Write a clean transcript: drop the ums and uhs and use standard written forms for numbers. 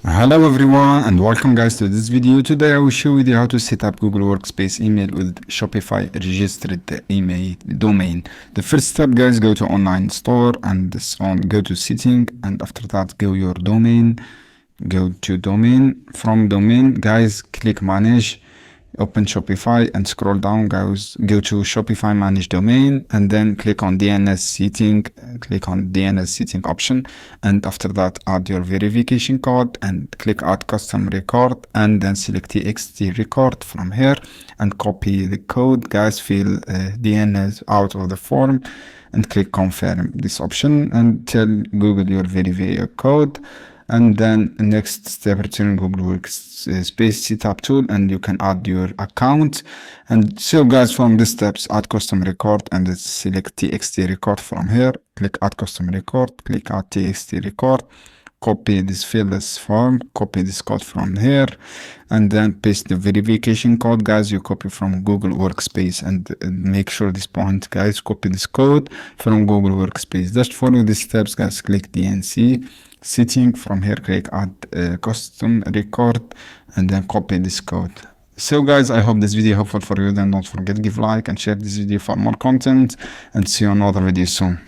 Hello everyone and welcome guys to this video. Today I will show you how to set up Google Workspace email with Shopify registered email domain. The first step guys, go to online store and go to setting, and after that go your domain, go to domain. From domain guys, click manage, open Shopify and scroll down guys, go to Shopify manage domain and then click on DNS setting, click on DNS setting option, and after that add your verification code and click add custom record and then select TXT record from here and copy the code guys, fill DNS out of the form and click confirm this option and tell Google your verify code. And then the next step, return Google Workspace setup tool and you can add your account. And so guys, from the steps, add custom record and select TXT record from here, click add custom record, click add TXT record, copy this, fill this form, copy this code from here and then paste the verification code guys, you copy from Google Workspace and make sure this point guys, copy this code from Google Workspace. Just follow these steps guys, click DNC setting, from here click add custom record and then copy this code. So guys, I hope this video helpful for you. Then don't forget give like and share this video for more content and see you on another video soon.